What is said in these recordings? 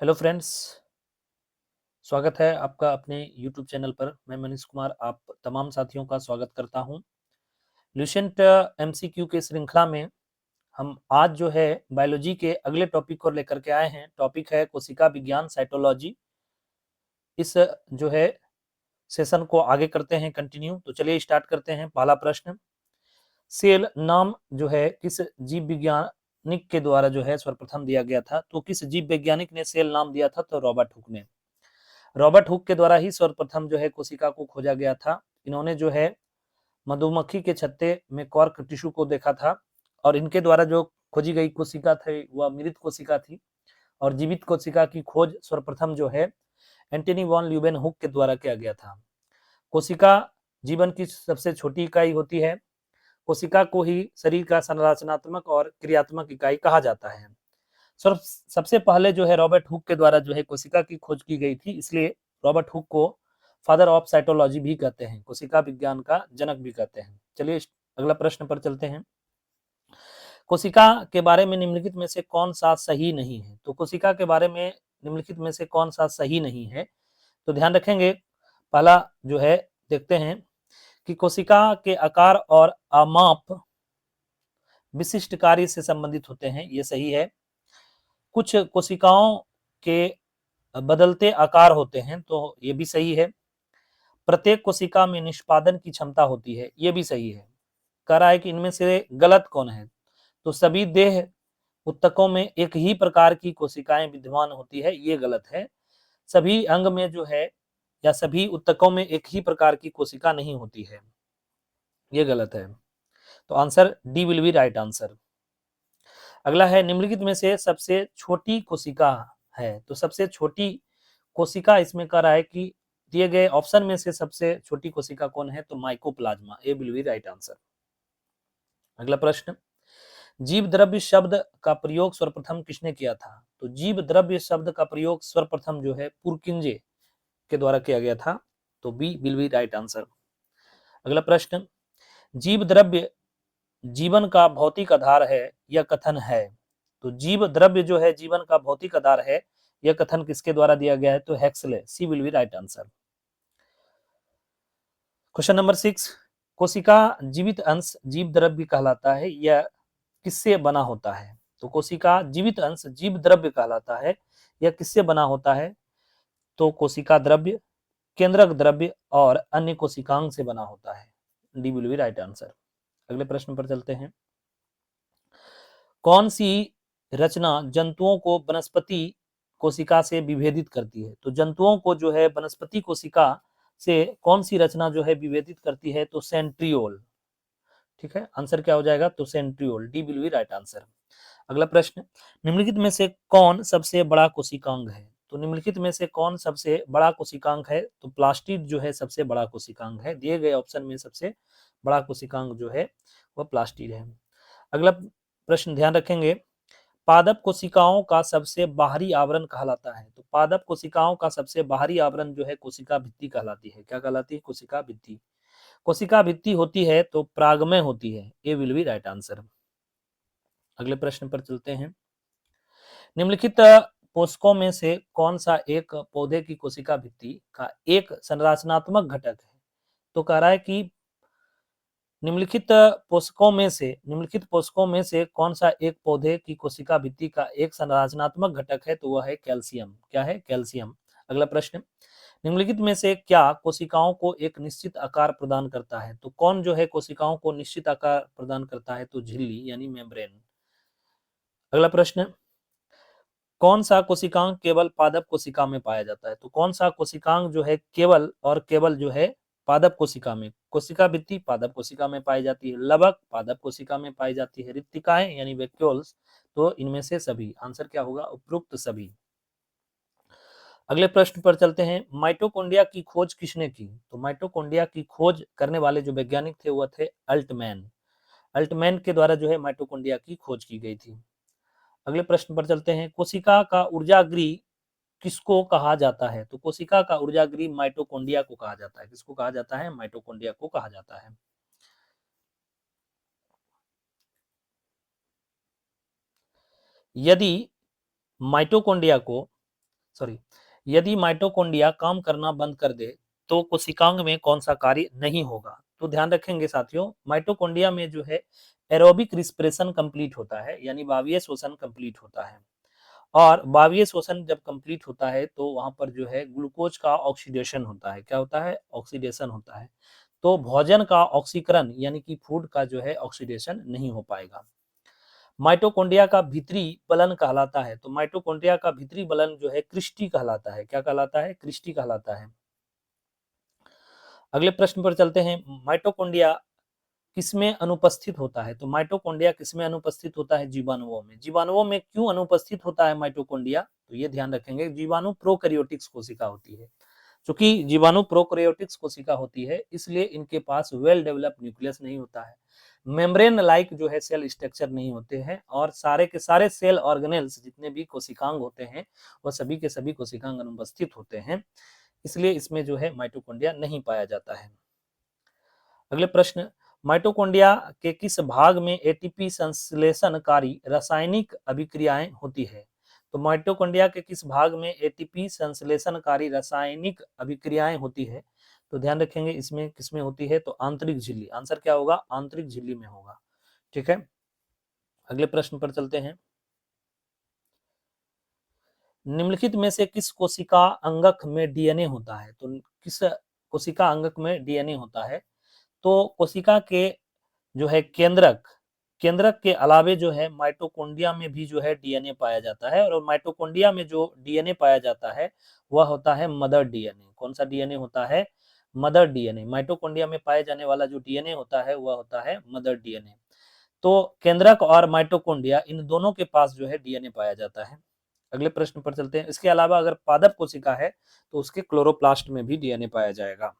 Hello friends, स्वागत है आपका अपने यूट्यूब चैनल पर। मैं मनीष कुमार आप तमाम साथियों का स्वागत करता हूं। ल्यूसेंट एमसीक्यू के श्रृंखला में हम आज जो है बायोलॉजी के अगले टॉपिक को लेकर के आए हैं। टॉपिक है कोशिका विज्ञान, साइटोलॉजी। इस जो है सेशन को आगे करते हैं कंटिन्यू। तो चलिए स्टार्ट करते हैं। पहला प्रश्न, सेल नाम जो है किस जीव वैज्ञानिक के द्वारा जो है सर्वप्रथम दिया गया था? तो किस जीव वैज्ञानिक ने सेल नाम दिया था? तो रॉबर्ट हुक ने। रॉबर्ट हुक के द्वारा ही सर्वप्रथम जो है कोशिका को खोजा गया था। इन्होंने जो है मधुमक्खी के छत्ते में कॉर्क टिश्यू को देखा था और इनके द्वारा जो खोजी गई कोशिका थी वह मृत कोशिका थी और जीवित कोशिका की खोज सर्वप्रथम जो है एंटनी वॉन ल्यूवेनहुक के द्वारा किया गया था। कोशिका जीवन की सबसे छोटी इकाई होती है। कोशिका को ही शरीर का संरचनात्मक और क्रियात्मक इकाई कहा जाता है। सबसे पहले जो है रॉबर्ट हुक के द्वारा जो है कोशिका की खोज की गई थी, इसलिए रॉबर्ट हुक को फादर ऑफ साइटोलॉजी भी कहते हैं, कोशिका विज्ञान का जनक भी कहते हैं। चलिए अगला प्रश्न पर चलते हैं। कोशिका के बारे में निम्नलिखित में से कौन सा सही नहीं है? तो कोशिका के बारे में निम्नलिखित में से कौन सा सही नहीं है? तो ध्यान रखेंगे, पहला जो है देखते हैं कि कोशिका के आकार और आमाप विशिष्ट कार्य से संबंधित होते हैं, ये सही है। कुछ कोशिकाओं के बदलते आकार होते हैं, तो ये भी सही है। प्रत्येक कोशिका में निष्पादन की क्षमता होती है, ये भी सही है। कह रहा है कि इनमें से गलत कौन है? तो सभी देह ऊतकों में एक ही प्रकार की कोशिकाएं विद्यमान होती है, ये गलत है। सभी अंग में जो है या सभी ऊतकों में एक ही प्रकार की कोशिका नहीं होती है, ये गलत है। तो answer D will be right answer. अगला है, निम्नलिखित में से सबसे छोटी कोशिका है? तो सबसे छोटी कोशिका इसमें कह रहा है कि दिए गए ऑप्शन में से सबसे छोटी कोशिका कौन है? तो mycoplasma, A will be right answer. अगला प्रश्न, जीव द्रव्य शब्द का प्रयोग सर्वप्रथम किसने किया था? तो जीव द्रव्य शब्द का प्रयोग सर्वप्रथम जो है पुरकिंजे के द्वारा किया गया था, तो B will be right answer. अगला प्रश्न, जीव द्रव्य जीवन का भौतिक आधार है, यह कथन है? तो जीव द्रव्य जो है जीवन का भौतिक आधार है, यह कथन किसके द्वारा दिया गया है? तो Huxley, C will be right answer. Question number 6, कोशिका जीवित अंश जीव द्रव्य कहलाता है, यह किससे बना होता है? तो कोशिका जीवित अंश जीव द्रव्य कहलाता है, यह किससे बना होता है? तो कोशिका द्रव्य, केंद्रक द्रव्य और अन्य कोशिकांग से बना होता है, D will be right answer. अगले प्रश्न पर चलते हैं। कौन सी रचना जंतुओं को वनस्पति कोशिका से विभेदित करती है? तो जंतुओं को जो है वनस्पति कोशिका से कौन सी रचना जो है विभेदित करती है? तो सेंट्रियोल। ठीक है, आंसर क्या हो जाएगा? तो centriole, D will be right answer. अगला प्रश्न, निम्नलिखित में से कौन सबसे बड़ा कोशिकांग है? तो निम्नलिखित में से कौन सबसे बड़ा कोशिकांग है? तो प्लास्टिड जो है सबसे बड़ा कोशिकांग है। दिए गए ऑप्शन में सबसे बड़ा कोशिकांग जो है वह प्लास्टिड है। अगला प्रश्न ध्यान रखेंगे, पादप कोशिकाओं का सबसे बाहरी आवरण कहलाता है? तो पादप कोशिकाओं का सबसे बाहरी आवरण जो है कोशिका भित्ति कहलाती है। क्या कहलाती है? कोशिका भित्ति। कोशिका भित्ति होती है तो प्रागमय होती है, ए विल बी राइट आंसर। अगले प्रश्न पर चलते हैं। निम्नलिखित पोषकों में से कौन सा एक पौधे की कोशिका भित्ति का एक संरचनात्मक घटक है? तो कह रहा है कि निम्नलिखित पोषकों में से कौन सा एक पौधे की कोशिका भित्ति का एक संरचनात्मक घटक है? तो वह है कैल्शियम। क्या है? कैल्शियम। अगला प्रश्न, निम्नलिखित में से क्या कोशिकाओं को एक निश्चित आकार प्रदान करता है? तो कौन जो है कोशिकाओं को निश्चित आकार प्रदान करता है? तो झिल्ली यानी मेम्ब्रेन। अगला प्रश्न, कौन सा कोशिकांग केवल पादप कोशिका में पाया जाता है? तो कौन सा कोशिकांग जो है केवल और केवल जो है पादप कोशिका में? कोशिका भित्ति पादप कोशिका में पाई जाती है, लवक पादप कोशिका में पाई जाती है, रिक्तिकाएं यानी वैक्यूल्स तो इनमें से सभी। आंसर क्या होगा? उपरोक्त सभी। अगले प्रश्न पर चलते हैं, माइटोकॉन्ड्रिया की खोज किसने की? तो माइटोकॉन्ड्रिया की खोज करने वाले जो वैज्ञानिक थे वह थे अल्टमैन। अल्टमैन के द्वारा जो है माइटोकॉन्ड्रिया की खोज की गई थी। अगले प्रश्न पर चलते हैं, कोशिका का ऊर्जागृह किसको कहा जाता है? तो कोशिका का ऊर्जागृह माइटोकॉन्ड्रिया को कहा जाता है। किसको कहा जाता है? माइटोकॉन्ड्रिया को कहा जाता है। यदि माइटोकॉन्ड्रिया को सॉरी, यदि माइटोकॉन्ड्रिया काम करना बंद कर दे तो कोशिकांग में कौन सा कार्य नहीं होगा? तो ध्यान रखेंगे साथियों, माइटोकॉन्ड्रिया में जो है एरोबिक रिस्पिरेशन कंप्लीट होता है, यानी वायवीय श्वसन कंप्लीट होता है। और वायवीय श्वसन जब कंप्लीट होता है तो वहां पर जो है ग्लूकोज का ऑक्सीडेशन होता है। क्या होता है? ऑक्सीडेशन होता है। तो भोजन का ऑक्सीकरण यानी कि फूड का जो है ऑक्सीडेशन नहीं हो पाएगा। माइटोकॉन्ड्रिया का भीतरी बलन कहलाता है। तो माइटोकॉन्ड्रिया का भीतरी बलन जो है क्रिस्टी कहलाता है। क्या कहलाता है? क्रिस्टी कहलाता है। अगले प्रश्न पर चलते हैं। माइटोकॉन्ड्रिया किसमें अनुपस्थित होता है? तो माइटोकॉन्ड्रिया किसमें अनुपस्थित होता है? जीवाणुओं में। जीवाणुओं में क्यों अनुपस्थित होता है माइटोकॉन्ड्रिया? तो ये ध्यान रखेंगे, जीवाणु प्रोकैरियोटिक्स कोशिका होती है। क्योंकि जीवाणु प्रोकैरियोटिक्स कोशिका होती है, इसलिए इनके पास वेल डेवलप्ड न्यूक्लियस नहीं होता है, मेम्ब्रेन लाइक जो है सेल स्ट्रक्चर नहीं होते हैं, और सारे के सारे सेल ऑर्गेनेल्स जितने भी कोशिकांग होते हैं वह सभी के सभी कोशिकांग अनुपस्थित होते हैं, इसलिए इसमें जो है माइटोकॉन्ड्रिया नहीं पाया जाता है। अगले प्रश्न, माइटोकॉन्ड्रिया के किस भाग में एटीपी संश्लेषणकारी रासायनिक अभिक्रियाएं होती है? तो माइटोकॉन्ड्रिया के किस भाग में एटीपी संश्लेषणकारी रासायनिक अभिक्रियाएं होती है? तो ध्यान रखेंगे इसमें किसमें होती है? तो आंतरिक झिल्ली। आंसर क्या होगा? आंतरिक झिल्ली में होगा। ठीक है, अगले प्रश्न पर चलते हैं। निम्नलिखित में से किस कोशिका अंगक में डीएनए होता है? तो किस कोशिका अंगक में डीएनए होता है? तो कोशिका के जो है केंद्रक केंद्रक के अलावे जो है माइटोकॉन्ड्रिया में भी जो है डीएनए पाया जाता है, और माइटोकॉन्ड्रिया में जो डीएनए पाया जाता है वह होता है मदर डीएनए। कौन सा डीएनए होता है? Mother DNA. माइटोकॉन्ड्रिया में पाए जाने वाला जो डीएनए होता है वह होता है मदर डीएनए। तो केंद्रक और माइटोकॉन्ड्रिया इन दोनों के पास जो है डीएनए पाया जाता है। अगले प्रश्न पर चलते हैं। इसके अलावा अगर पादप कोशिका है तो उसके क्लोरोप्लास्ट में भी डीएनए पाया जाएगा।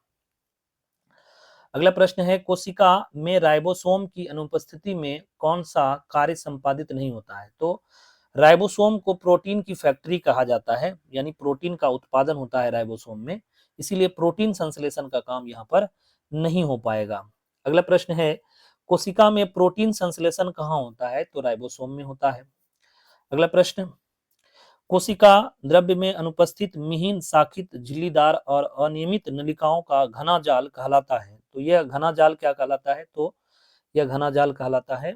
अगला प्रश्न है, कोशिका में राइबोसोम की अनुपस्थिति में कौन सा कार्य संपादित नहीं होता है? तो राइबोसोम को प्रोटीन की फैक्ट्री कहा जाता है, यानी प्रोटीन का उत्पादन होता है राइबोसोम में, इसीलिए प्रोटीन संश्लेषण का काम यहाँ पर नहीं हो पाएगा। अगला प्रश्न है, कोशिका में प्रोटीन संश्लेषण कहाँ होता है? तो राइबोसोम में होता है। अगला प्रश्न, कोशिका द्रव्य में अनुपस्थित मिहीन शाखित झिल्लीदार और अनियमित नलिकाओं का घना जाल कहलाता है। तो यह घना जाल क्या कहलाता है? तो यह घना जाल कहलाता है।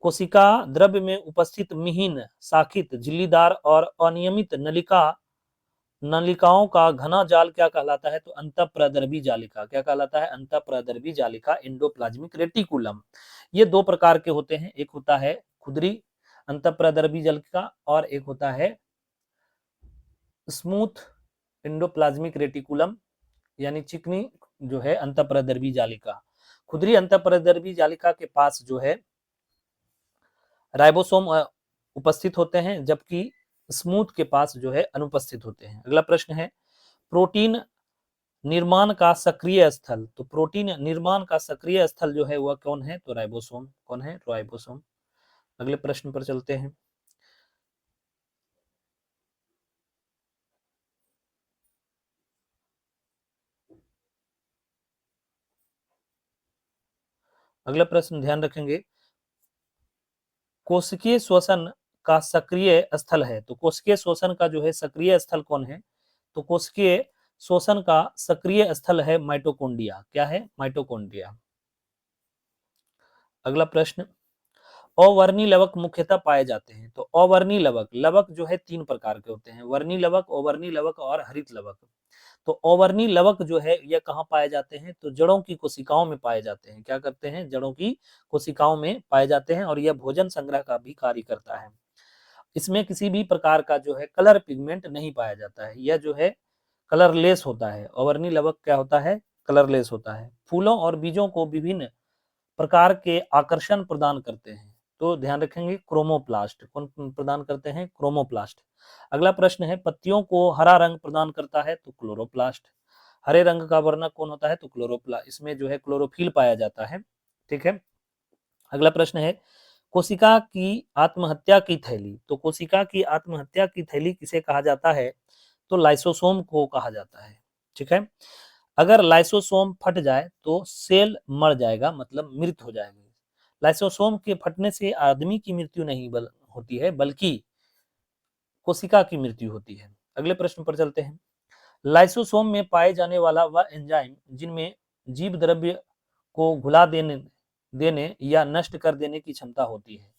कोशिका द्रव्य में उपस्थित मिहीन शाखित झिल्लीदार और अनियमित नलिकाओं का घना जाल क्या कहलाता है? तो अंतःप्रदर्भी जालिका। क्या कहलाता है? अंतःप्रदर्भी जालिका, एंडोप्लाज्मिक रेटिकुलम। ये दो प्रकार के होते हैं, एक होता है खुदरी अंतःप्रदर्भी जालिका और एक होता है स्मूथ एंडोप्लाज्मिक रेटिकुलम, यानी चिकनी जो है अंतःप्रदर्भी जालिका। खुदरी अंतःप्रदर्भी जालिका के पास जो है राइबोसोम उपस्थित होते हैं, जबकि स्मूथ के पास जो है अनुपस्थित होते हैं। अगला प्रश्न है, प्रोटीन निर्माण का सक्रिय स्थल। तो प्रोटीन निर्माण का सक्रिय स्थल जो है वह कौन है? तो राइबोसोम। कौन है? राइबोसोम। अगले प्रश्न पर चलते हैं। अगला प्रश्न ध्यान रखेंगे, कोशिकीय श्वसन का सक्रिय स्थल है। तो कोशिकीय श्वसन का जो है सक्रिय स्थल कौन है? तो कोशिकीय श्वसन का सक्रिय स्थल है माइटोकॉन्ड्रिया। क्या है? माइटोकॉन्ड्रिया। अगला प्रश्न, अवर्णी लवक मुख्यतः पाए जाते हैं। तो अवर्णी लवक, लवक जो है तीन प्रकार के होते हैं, वर्णी लवक, अवर्णी लवक और हरित लवक। तो अवर्णी लवक जो है यह कहाँ पाए जाते हैं? तो जड़ों की कोशिकाओं में पाए जाते हैं। क्या करते हैं? जड़ों की कोशिकाओं में पाए जाते हैं, और यह भोजन संग्रह का भी कार्य करता है। इसमें किसी भी प्रकार का जो है कलर पिगमेंट नहीं पाया जाता है, यह जो है कलरलेस होता है। अवर्णी लवक क्या होता है? कलरलेस होता है। फूलों और बीजों को विभिन्न प्रकार के आकर्षण प्रदान करते हैं। तो ध्यान रखेंगे क्रोमोप्लास्ट। कौन प्रदान करते हैं? क्रोमोप्लास्ट। अगला प्रश्न है, पत्तियों को हरा रंग प्रदान करता है। तो क्लोरोप्लास्ट। हरे रंग का वर्णक कौन होता है? तो क्लोरोप्लास्ट। इसमें जो है क्लोरोफिल पाया जाता है। ठीक है, अगला प्रश्न है, कोशिका की आत्महत्या की थैली। तो कोशिका की आत्महत्या की थैली किसे कहा जाता है? तो लाइसोसोम को कहा जाता है। ठीक है, अगर लाइसोसोम फट जाए तो सेल मर जाएगा, मतलब मृत हो जाएगी। लाइसोसोम के फटने से आदमी की मृत्यु नहीं होती है, बल्कि कोशिका की मृत्यु होती है। अगले प्रश्न पर चलते हैं। लाइसोसोम में पाए जाने वाला वह एंजाइम जिनमें जीव द्रव्य को घुला देने देने या नष्ट कर देने की क्षमता होती है।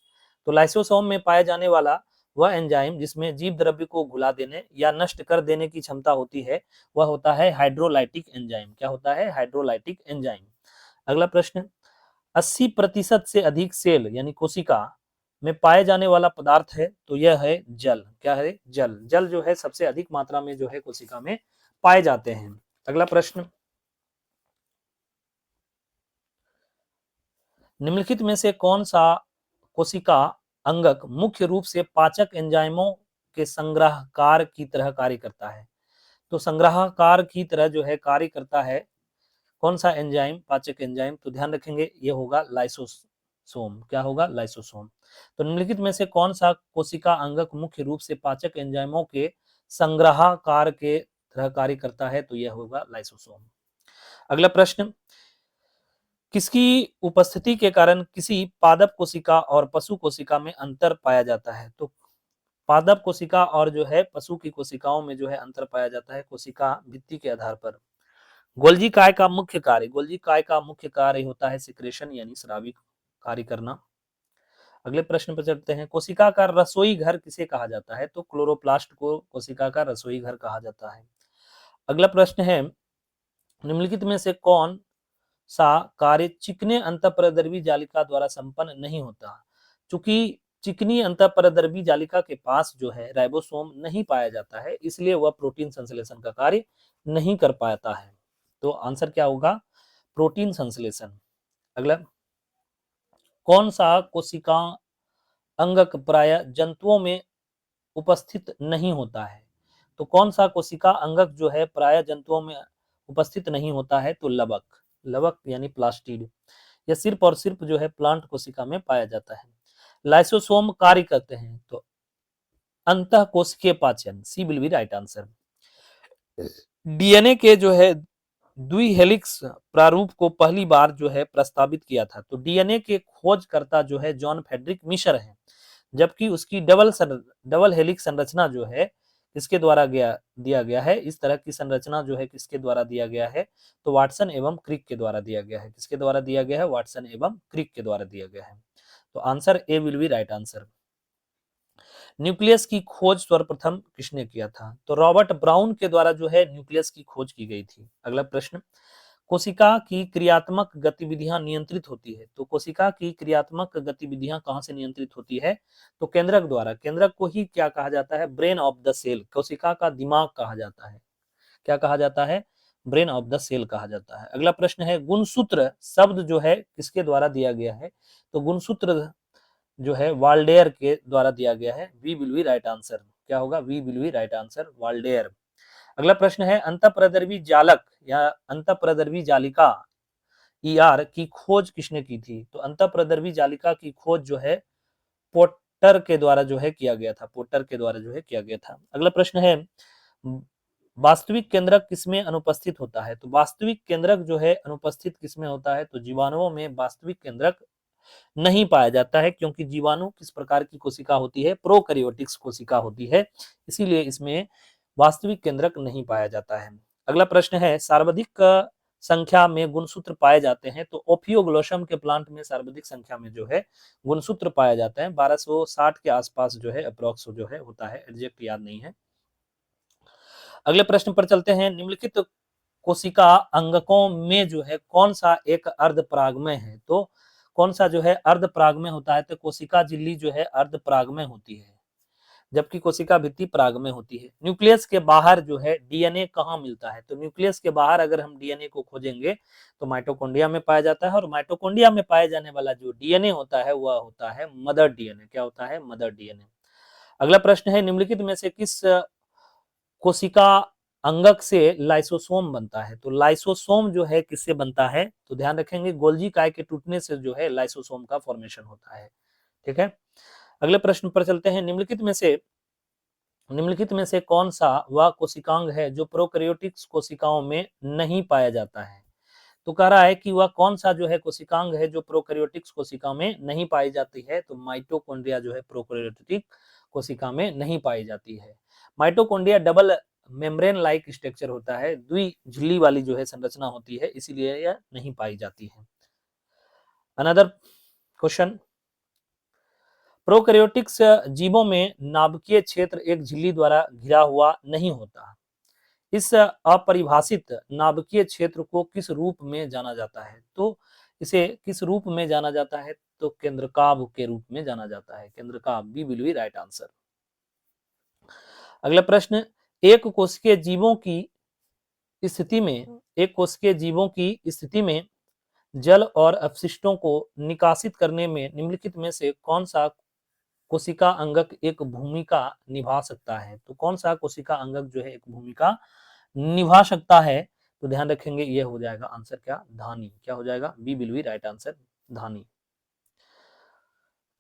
तो लाइसोसोम में पाए जाने वाला वह एंजाइम जिसमें जीव द्रव्य को घुला देने या नष्ट कर देने की क्षमता होती है वह होता है हाइड्रोलाइटिक एंजाइम। क्या होता है? Hydrolytic enzyme. अगला प्रश्न, 80% से अधिक सेल यानी कोशिका में पाए जाने वाला पदार्थ है तो यह है जल। क्या है? जल। जल जो है सबसे अधिक मात्रा में जो है कोशिका में पाए जाते हैं। अगला प्रश्न, निम्नलिखित में से कौन सा कोशिका अंगक मुख्य रूप से पाचक एंजाइमों के संग्राहकार की तरह कार्य करता है? तो संग्राहकार की तरह जो है कार्य करता है कौन सा एंजाइम? पाचक एंजाइम। तो ध्यान रखेंगे ये होगा लाइसोसोम। क्या होगा? लाइसोसोम। तो निम्नलिखित में से कौन सा कोशिका अंगक मुख्य रूप से पाचक एंजाइमों के संग्राहकार के तरह कार्य करता है? तो यह होगा लाइसोसोम। अगला प्रश्न, किसकी उपस्थिति के कारण किसी पादप कोशिका और पशु कोशिका में अंतर पाया जाता है? तो पादप कोशिका और जो है पशु की कोशिकाओं में जो है अंतर पाया जाता है कोशिका भित्ति के आधार पर। गोल्जी काय का मुख्य कार्य, गोल्जी काय का मुख्य कार्य होता है सिक्रेशन यानी स्रावी कार्य करना। अगले प्रश्न पर चलते हैं। कोशिका का रसोई घर किसे कहा जाता है? तो क्लोरोप्लास्ट को कोशिका का रसोई घर कहा जाता है। अगला प्रश्न है, निम्नलिखित में से कौन सा कार्य चिकने अंतःपरद्रवी जालिका द्वारा संपन्न नहीं होता? चूंकि चिकनी अंतःपरद्रवी जालिका के पास जो है राइबोसोम नहीं पाया जाता है इसलिए वह प्रोटीन संश्लेषण का कार्य नहीं कर पाता है। तो आंसर क्या होगा? प्रोटीन संश्लेषण। अगला, कौन सा कोशिका अंगक प्राय जंतुओं में उपस्थित नहीं होता है? तो कौन सा कोशिका अंगक जो है प्राय जंतुओं में उपस्थित नहीं होता है? तो लवक। लवक यानी प्लास्टिड। यह सिर्फ और सिर्फ जो है प्लांट कोशिका में पाया जाता है। लाइसोसोम कार्य करते हैं तो अंतः कोशिकीय पाचन। C will be right answer. DNA के जो है द्विहेलिक्स प्रारूप को पहली बार जो है प्रस्तावित किया था। तो डीएनए के खोजकर्ता जो है जॉन फ्रेडरिक मिशर हैं, जबकि उसकी डबल हेलिक्स संरचना जो है किसके द्वारा दिया गया है? इस तरह की संरचना जो है किसके द्वारा दिया गया है? तो वाटसन एवं क्रिक के द्वारा दिया गया है। किसके द्वारा दिया गया है? वाटसन एवं क्रिक के द्वारा दिया गया है। तो answer A will be right answer. Nucleus की खोज सर्वप्रथम किसने किया था? तो रॉबर्ट ब्राउन के द्वारा जो है न्यूक्लियस की खोज की गई थी। अगला प्रश्न, कोशिका की क्रियात्मक गतिविधियां नियंत्रित होती है। तो कोशिका की क्रियात्मक गतिविधियां कहां से नियंत्रित होती है? तो केंद्रक द्वारा। केंद्रक को ही क्या कहा जाता है? Brain of the cell. कोशिका का दिमाग कहा जाता है। क्या कहा जाता है? ब्रेन ऑफ द सेल कहा जाता है। अगला प्रश्न है, गुणसूत्र शब्द जो है किसके द्वारा दिया गया है? तो गुणसूत्र जो है वाल्डेयर के द्वारा दिया गया है। B will be right answer. क्या होगा? B will be right answer, Waldeyer. अगला प्रश्न है, अंतःप्रद्रवी जालक या अंतःप्रद्रवी जालिका ईआर की खोज किसने की थी? तो अंतःप्रद्रवी जालिका की खोज जो है पोर्टर के द्वारा जो है किया गया था। पोर्टर के द्वारा जो है किया गया था। अगला प्रश्न है, वास्तविक केंद्रक किसमें अनुपस्थित होता है? तो वास्तविक केंद्रक जो है अनुपस्थित किसमें होता है? तो जीवाणुओं में वास्तविक केंद्रक नहीं पाया जाता है, क्योंकि जीवाणु किस प्रकार की कोशिका होती है? प्रोकैरियोटिक्स कोशिका होती है, इसीलिए इसमें वास्तविक केंद्रक नहीं पाया जाता है। अगला प्रश्न है, सर्वाधिक संख्या में गुणसूत्र पाए जाते हैं। तो ओफियोग्लोसम के प्लांट में सर्वाधिक संख्या में जो है गुणसूत्र पाए जाते हैं। 1260 के आसपास जो है अप्रोक्स जो है होता है, एग्जैक्ट याद नहीं है। अगले प्रश्न पर चलते हैं। निम्नलिखित कोशिका अंगकों में जो है कौन सा एक अर्धपरागमय है? तो कौन सा जो है अर्धपरागमय होता है? तो कोशिका झिल्ली जो है अर्धपरागमय होती है, जबकि कोशिका भित्ति परागमय होती है। न्यूक्लियस के बाहर जो है डीएनए कहाँ मिलता है? तो न्यूक्लियस के बाहर अगर हम डीएनए को खोजेंगे तो माइटोकॉन्ड्रिया में पाया जाता है, और माइटोकॉन्ड्रिया में पाए जाने वाला जो डीएनए होता है वह होता है मदर डीएनए। क्या होता है? Mother DNA. अगला प्रश्न है, निम्नलिखित में से किस कोशिका अंगक से लाइसोसोम बनता है? तो लाइसोसोम जो है किससे बनता है? तो ध्यान रखेंगे गोल्जी काय के टूटने से जो है लाइसोसोम का फॉर्मेशन होता है। ठीक है, अगले प्रश्न पर चलते हैं। निम्नलिखित में से कौन सा वह कोशिकांग है जो प्रोकैरियोटिक्स कोशिकाओं में नहीं पाया जाता है? तो कह रहा है कि वह कौन सा जो है कोशिकांग है जो प्रोकैरियोटिक्स कोशिकाओं में नहीं पाई जाती है? तो माइटोकॉन्ड्रिया जो है प्रोकैरियोटिक कोशिका में नहीं पाई जाती है। Mitochondria double membrane like structure होता है, द्विझिल्ली वाली जो है संरचना होती है, इसीलिए यह नहीं पाई जाती है। अनदर क्वेश्चन, प्रोकैरियोटिक्स जीवों में नाभिकीय क्षेत्र एक झिल्ली द्वारा घिरा हुआ नहीं होता। इस अपरिभाषित नाभिकीय क्षेत्र को किस रूप में जाना जाता है? तो इसे किस रूप में जाना जाता है? तो केंद्रकाभ के रूप में जाना जाता है। केंद्रकाभ, B will be right answer. अगला प्रश्न, एक कोशिकीय जीवों की स्थिति में जल और अपशिष्टों को निकासित करने में निम्नलिखित में से कौन सा कोशिका अंगक एक भूमिका निभा सकता है? तो कौन सा कोशिका अंगक जो है एक भूमिका निभा सकता है? तो ध्यान रखेंगे, ये हो जाएगा आंसर क्या? धानी। क्या हो जाएगा? B will be right answer, धानी।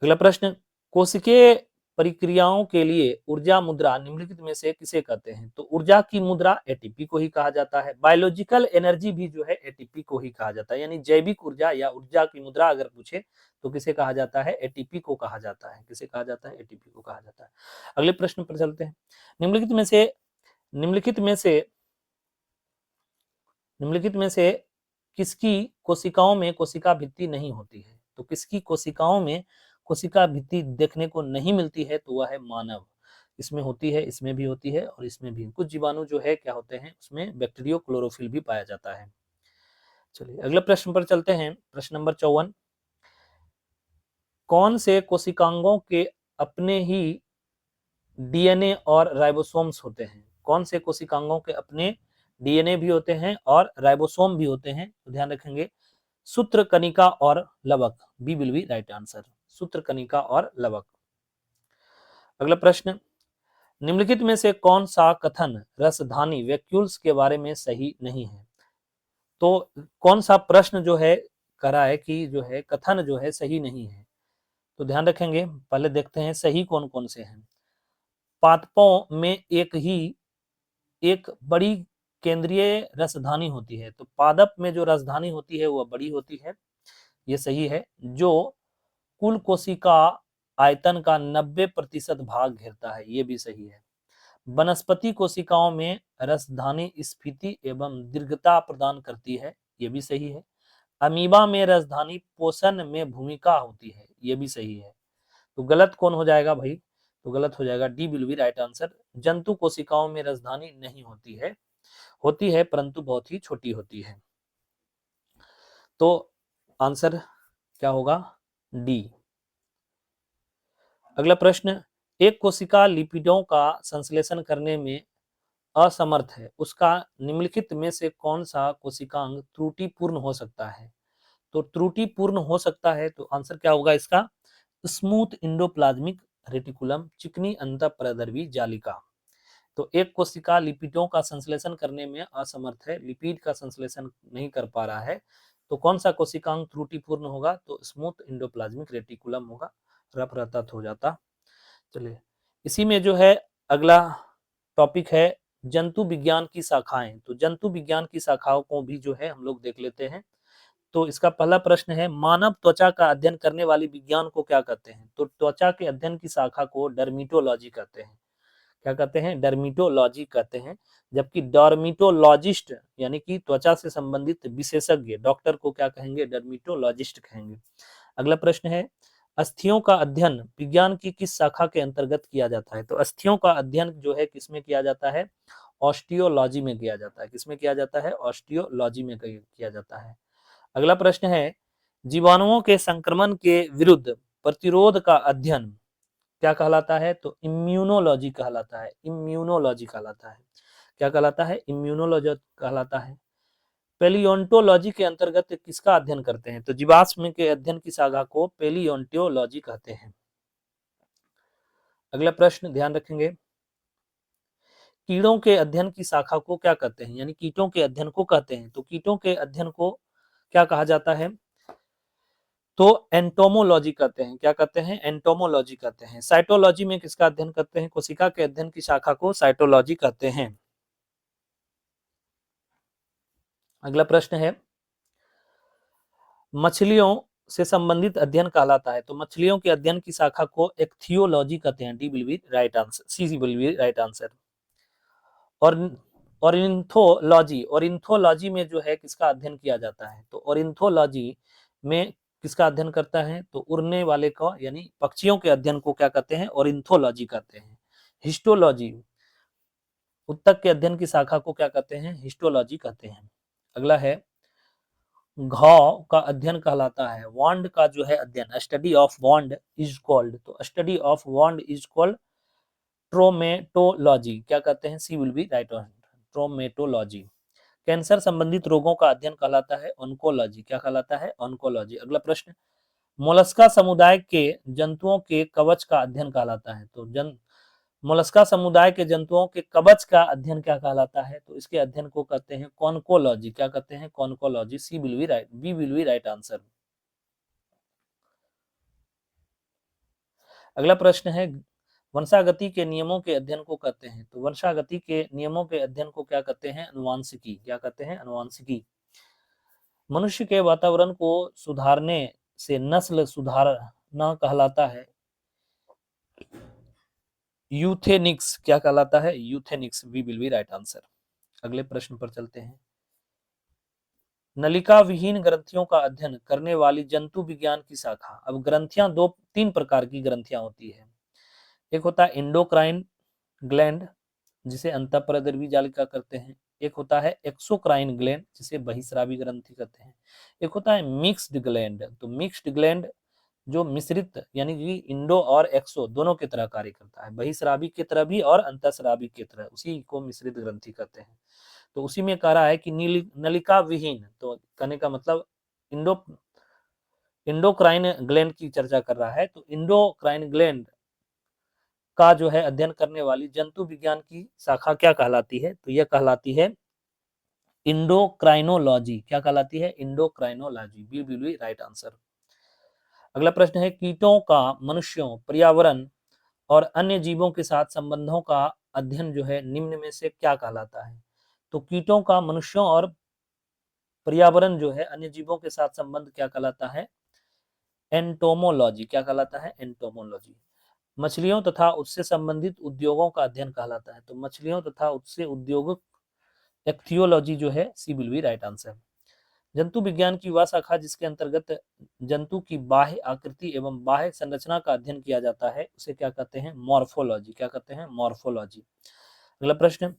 अगला प्रश्न, कोशिकीय प्रक्रियाओं के लिए ऊर्जा मुद्रा निम्नलिखित में से किसे कहते हैं? तो ऊर्जा की मुद्रा एटीपी को ही कहा जाता है। बायोलॉजिकल एनर्जी भी जो है एटीपी को ही कहा जाता है, यानी जैविक ऊर्जा या ऊर्जा की मुद्रा अगर पूछे तो किसे कहा जाता है? एटीपी को कहा जाता है। किसे कहा जाता है? एटीपी को कहा जाता है। अगले प्रश्न पर चलते हैं। निम्नलिखित में से किसकी कोशिकाओं में कोशिका भित्ति नहीं होती है? तो किसकी कोशिकाओं में कोशिका भित्ति देखने को नहीं मिलती है? तो वह है मानव। इसमें होती है, इसमें भी होती है और इसमें भी। कुछ जीवाणु जो है क्या होते हैं, उसमें बैक्टीरियो क्लोरोफिल भी पाया जाता है। चलिए अगले प्रश्न पर चलते हैं। प्रश्न नंबर 54, कौन से कोशिकांगों के अपने ही डीएनए और राइबोसोम्स होते हैं? कौन से कोशिकांगों के अपने डीएनए भी होते हैं और राइबोसोम भी होते हैं? तो ध्यान रखेंगे, सूत्रकनिका और लवक, B will be right answer, सूत्रकनिका और लवक। अगला प्रश्न, निम्नलिखित में से कौन सा कथन रसधानी वैक्यूल्स के बारे में सही नहीं है? तो कौन सा प्रश्न जो है कह रहा है कि जो है कथन जो है सही नहीं है? तो ध्यान रखेंगे, पहले देखते हैं सही कौन कौन से हैं। पादपों में एक बड़ी केंद्रीय रसधानी होती है। तो पादप में जो रसधानी होती है वह बड़ी होती है, ये सही है, जो कुल कोशिका आयतन का 90% भाग घेरता है, ये भी सही है। वनस्पति कोशिकाओं में रसधानी स्फीति एवं दीर्घता प्रदान करती है, ये भी सही है। अमीबा में रसधानी पोषण में भूमिका होती है, ये भी सही है। तो गलत कौन हो जाएगा भाई? तो गलत हो जाएगा, D will be right answer. जंतु कोशिकाओं में रसधानी नहीं होती है परंतु बहुत ही छोटी होती है। तो आंसर क्या होगा? डी। अगला प्रश्न, एक कोशिका लिपिडों का संश्लेषण करने में असमर्थ है, उसका निम्नलिखित में से कौन सा कोशिकांग त्रुटिपूर्ण हो सकता है? तो त्रुटिपूर्ण हो सकता है तो आंसर क्या होगा इसका? स्मूथ इंडोप्लाज्मिक रेटिकुलम, चिकनी अंतःपरद्रवी जालिका। तो एक कोशिका लिपिडों का संश्लेषण करने में असमर्थ है, लिपिड का संश्लेषण नहीं कर पा रहा है, तो कौन सा कोशिकांग त्रुटिपूर्ण होगा? तो स्मूथ इंडोप्लाज्मिक रेटिकुलम होगा, रफ रहता हो जाता। चलिए इसी में जो है अगला टॉपिक है जंतु विज्ञान की शाखाएं। तो जंतु विज्ञान की शाखाओं को भी जो है हम लोग देख लेते हैं। तो इसका पहला प्रश्न है, मानव त्वचा का अध्ययन करने वाली विज्ञान को क्या कहते हैं? तो त्वचा के अध्ययन की शाखा को डर्मिटोलॉजी कहते हैं। क्या कहते हैं? डर्मिटोलॉजी कहते हैं। जबकि डर्मिटोलॉजिस्ट यानी कि त्वचा से संबंधित विशेषज्ञ डॉक्टर को क्या कहेंगे? डर्मिटोलॉजिस्ट कहेंगे। अगला प्रश्न है, अस्थियों का अध्ययन विज्ञान की किस शाखा के अंतर्गत किया जाता है? तो अस्थियों का अध्ययन जो है किसमें किया जाता है? ऑस्टियोलॉजी में किया जाता है। किसमें किया जाता है? ऑस्टियोलॉजी में किया जाता है। अगला प्रश्न है, जीवाणुओं के संक्रमण के विरुद्ध प्रतिरोध का अध्ययन क्या कहलाता है? तो इम्यूनोलॉजी कहलाता है। इम्यूनोलॉजी कहलाता है। क्या कहलाता है? इम्यूनोलॉजी कहलाता है। पेलियोंटोलॉजी के अंतर्गत किसका अध्ययन करते हैं? तो जीवाश्म के अध्ययन की शाखा को पेलियोंटोलॉजी कहते हैं। अगला प्रश्न ध्यान रखेंगे, कीड़ों के अध्ययन की शाखा को क्या कहते हैं? यानी कीटों के अध्ययन को कहते हैं। तो कीटों के अध्ययन को क्या कहा जाता है? तो एंटोमोलॉजी कहते हैं। क्या कहते हैं? एंटोमोलॉजी कहते हैं। साइटोलॉजी में किसका अध्ययन करते हैं? कोशिका के अध्ययन की शाखा को साइटोलॉजी कहते हैं। अगला प्रश्न है, मछलियों से संबंधित अध्ययन कहलाता है? तो मछलियों के अध्ययन की शाखा को एक्थियोलॉजी कहते हैं। D will be right answer, C will be right answer. और ऑरिन्थोलॉजी में जो है किसका अध्ययन किया जाता है? तो ऑरिन्थोलॉजी में किसका अध्ययन करता है? तो उड़ने वाले का यानी पक्षियों के अध्ययन को क्या कहते हैं? ऑरिन्थोलॉजी कहते हैं। हिस्टोलॉजी, उत्तक के अध्ययन की शाखा को क्या कहते हैं? हिस्टोलॉजी कहते हैं। अगला है घाव का अध्ययन कहलाता है। वांड का जो है अध्ययन, study of wound is called, तो study of wound is called traumatology. क्या कहते हैं? C will be right answer, traumatology. Cancer संबंधित रोगों का अध्ययन कहलाता है ऑन्कोलॉजी। क्या कहलाता है? ऑन्कोलॉजी। अगला प्रश्न, मोलस्का समुदाय के जंतुओं के कवच का अध्ययन कहलाता है। तो मोलस्का समुदाय के जंतुओं के कवच का अध्ययन क्या कहलाता है? तो इसके अध्ययन को कहते हैं कॉन्कोलॉजी। क्या कहते हैं? Conchology. C will be right, B will be right answer. अगला प्रश्न है वंशागति के नियमों के अध्ययन को कहते हैं। तो वंशागति के नियमों के अध्ययन को क्या कहते हैं? अनुवांशिकी। क्या कहते हैं? अनुवांशिकी। मनुष्य के वातावरण को सुधारने से नस्ल सुधारना कहलाता है यूथेनिक्स। क्या कहलाता है? Euthenics. B will be right answer. अगले प्रश्न पर चलते हैं। नलिका विहीन ग्रंथियों का अध्ययन करने वाली जंतु विज्ञान की शाखा। अब ग्रंथियां तीन प्रकार की ग्रंथियां होती है। एक होता है इंडोक्राइन ग्लैंड, जिसे अंतःपरद्रवी जालिका करते हैं। एक होता है एक्सोक्राइन ग्लैंड, जिसे बहिस्रावी ग्रंथि कहते हैं। एक होता है मिक्स्ड ग्लैंड। तो मिक्स्ड ग्लैंड जो मिश्रित यानी कि इंडो और एक्सो दोनों की तरह कार्य करता है, बहिस्रावी की तरह भी और अंतःस्रावी की तरह, उसी को मिश्रित ग्रंथि कहते हैं। तो उसी में कह रहा है कि नलिका विहीन, तो कहने का मतलब इंडोक्राइन ग्लैंड की चर्चा कर रहा है। तो इंडोक्राइन ग्लैंड का जो है अध्ययन करने वाली जंतु विज्ञान की शाखा क्या कहलाती है? तो यह कहलाती है इंडोक्राइनोलॉजी। क्या कहलाती है? Endocrinology. B will be right answer. अगला प्रश्न है कीटों का मनुष्यों, पर्यावरण और अन्य जीवों के साथ संबंधों का अध्ययन जो है निम्न में से क्या कहलाता है? तो कीटों का मनुष्यों और पर्यावरण जो है अन्य जीवों के साथ संबंध क्या कहलाता है? एंटोमोलॉजी। क्या कहलाता है? एंटोमोलॉजी। मछलियों तथा उससे संबंधित उद्योगों का अध्ययन कहलाता है। तो मछलियों तथा उससे उद्योग एक्थियोलॉजी जो है, सी विल बी राइट आंसर। जंतु विज्ञान की वह शाखा जिसके अंतर्गत जंतु की बाह्य आकृति एवं बाह्य संरचना का अध्ययन किया जाता है, उसे क्या कहते हैं? मॉर्फोलॉजी। क्या कहते हैं? मॉर्फोलॉजी। अगला प्रश्न,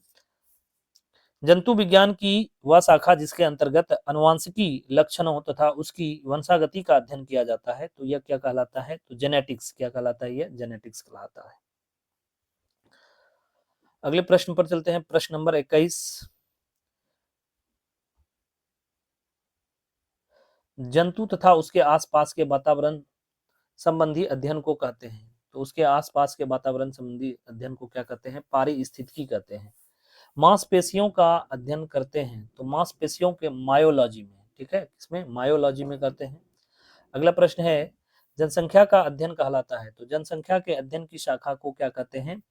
जंतु विज्ञान की वह शाखा जिसके अंतर्गत अनुवांशिकी लक्षणों तथा उसकी वंशागति का अध्ययन किया जाता है, तो यह क्या कहलाता है? तो जेनेटिक्स। क्या कहलाता है? यह जेनेटिक्स कहलाता है। अगले प्रश्न पर चलते हैं, प्रश्न नंबर 21। जंतु तथा उसके आसपास के वातावरण संबंधी अध्ययन को कहते हैं। तो उसके आसपास के वातावरण संबंधी अध्ययन को क्या कहते हैं? पारिस्थितिकी कहते हैं। मांसपेशियों का अध्ययन करते हैं, तो मांसपेशियों के मायोलॉजी में, ठीक है, इसमें मायोलॉजी में करते हैं। अगला प्रश्न है जनसंख्या का अध्ययन कहलाता है। तो जनसंख्या के अध्ययन की शाखा को क्या कहते हैं?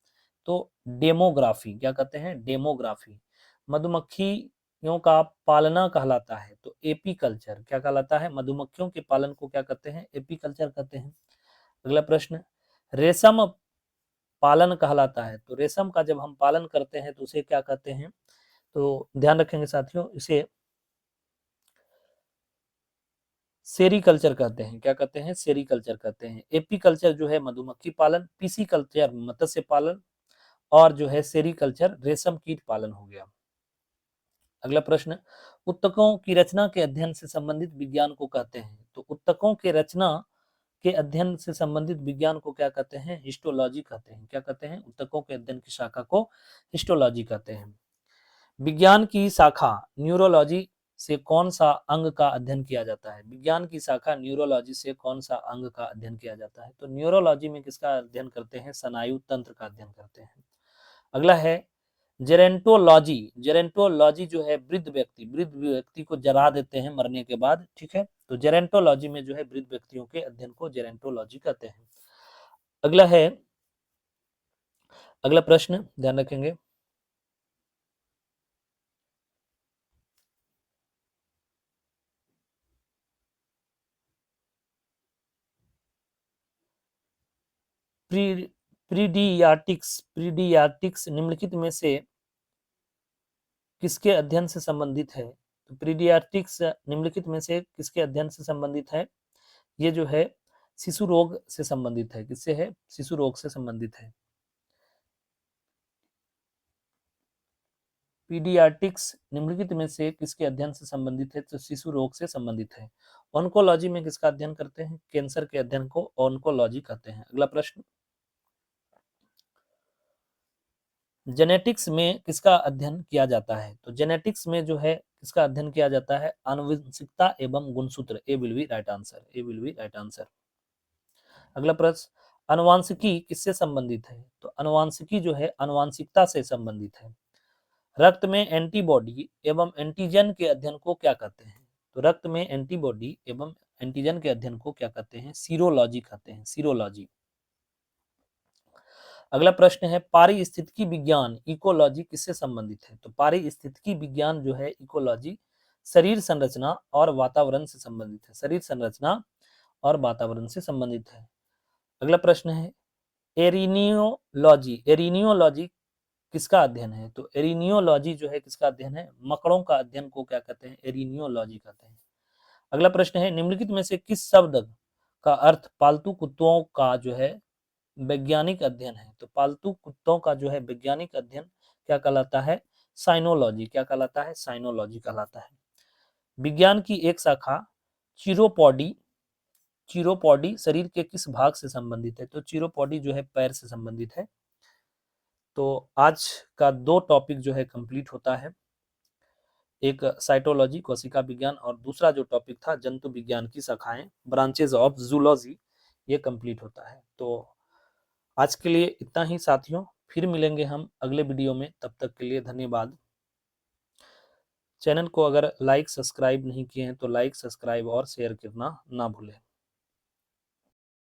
तो डेमोग्राफी। क्या कहते हैं? डेमोग्राफी। मधुमक्खियों का पालना कहलाता है, तो एपीकल्चर। क्या कहलाता है? मधुमक्खियों के पालन को क्या कहते हैं? एपीकल्चर कहते हैं। अगला प्रश्न, रेशम पालन कहलाता है। तो रेशम का जब हम पालन करते हैं तो उसे क्या कहते हैं? तो ध्यान रखेंगे साथियों, इसे सेरीकल्चर कहते हैं। क्या कहते हैं? सेरीकल्चर कहते हैं। एपीकल्चर जो है मधुमक्खी पालन, पीसीकल्चर मत्स्य पालन, और जो है सेरीकल्चर रेशम कीट पालन हो गया। अगला प्रश्न, उत्तकों की रचना के अध्ययन से संबंधित विज्ञान को कहते हैं। तो उत्तकों के रचना के अध्ययन से संबंधित विज्ञान को क्या कहते हैं? हिस्टोलॉजी कहते हैं। क्या कहते हैं? उत्तकों के अध्ययन की शाखा को हिस्टोलॉजी कहते हैं। विज्ञान की शाखा न्यूरोलॉजी से कौन सा अंग का अध्ययन किया जाता है? विज्ञान की शाखा न्यूरोलॉजी से कौन सा अंग का अध्ययन किया जाता है? तो न्यूरोलॉजी में किसका अध्ययन करते हैं? स्नायु तंत्र का अध्ययन करते हैं। अगला है जेरेंटोलॉजी। जेरेंटोलॉजी जो है वृद्ध व्यक्ति को जला देते हैं मरने के बाद, ठीक है, तो जेरेंटोलॉजी में जो है वृद्ध व्यक्तियों के अध्ययन को जेरेंटोलॉजी कहते हैं। अगला है, अगला प्रश्न ध्यान रखेंगे, प्रीडियाटिक्स निम्नलिखित में से किसके अध्ययन से संबंधित है? तो प्रीडियाटिक्स निम्नलिखित में से किसके अध्ययन से संबंधित है? ये जो है शिशु रोग से संबंधित है। किससे है? शिशु रोग से संबंधित है। पीडियाट्रिक्स निम्नलिखित में से किसके अध्ययन से संबंधित है? तो शिशु रोग से संबंधित है। ऑन्कोलॉजी में किसका अध्ययन करते हैं? कैंसर के अध्ययन को ऑन्कोलॉजी कहते हैं। अगला प्रश्न, जेनेटिक्स में किसका अध्ययन किया जाता है? तो जेनेटिक्स में जो है किसका अध्ययन किया जाता है? आनुवंशिकता एवं गुणसूत्र। A will be right answer. A will be right answer. अगला प्रश्न, अनुवांशिकी किससे संबंधित है? तो अनुवांशिकी जो है अनुवांशिकता से संबंधित है। रक्त में एंटीबॉडी एवं एंटीजन के अध्ययन को क्या कहते हैं? तो रक्त में एंटीबॉडी एवं एंटीजन के अध्ययन को क्या कहते हैं? सीरोलॉजी कहते हैं। सीरोलॉजी। अगला प्रश्न है, पारिस्थितिकी विज्ञान इकोलॉजी किससे संबंधित है? तो पारिस्थितिकी विज्ञान जो है इकोलॉजी शरीर संरचना और वातावरण से संबंधित है। शरीर संरचना और वातावरण से संबंधित है। अगला प्रश्न है, एरिनियोलॉजी। एरिनियोलॉजी किसका अध्ययन है? तो एरिनियोलॉजी जो है किसका अध्ययन है? मकड़ों का अध्ययन को क्या कहते हैं? एरिनियोलॉजी कहते हैं। अगला प्रश्न है, निम्नलिखित में से किस शब्द का अर्थ पालतू कुत्तों का जो है वैज्ञानिक अध्ययन है? तो पालतू कुत्तों का जो है वैज्ञानिक अध्ययन क्या कहलाता है? साइनोलॉजी। क्या कहलाता है? साइनोलॉजी कहलाता है। विज्ञान की एक शाखा चिरोपॉडी। चिरोपॉडी शरीर के किस भाग से संबंधित है? तो चिरोपॉडी जो है पैर से संबंधित है। तो आज का 2 टॉपिक जो है कंप्लीट होता है। एक साइटोलॉजी कोशिका विज्ञान और दूसरा जो टॉपिक था जंतु विज्ञान की शाखाएं ब्रांचेज ऑफ जूलॉजी, ये कंप्लीट होता है। तो आज के लिए इतना ही साथियों, फिर मिलेंगे हम अगले वीडियो में। तब तक के लिए धन्यवाद। चैनल को अगर लाइक सब्सक्राइब नहीं किए हैं तो लाइक सब्सक्राइब और शेयर करना ना भूलें।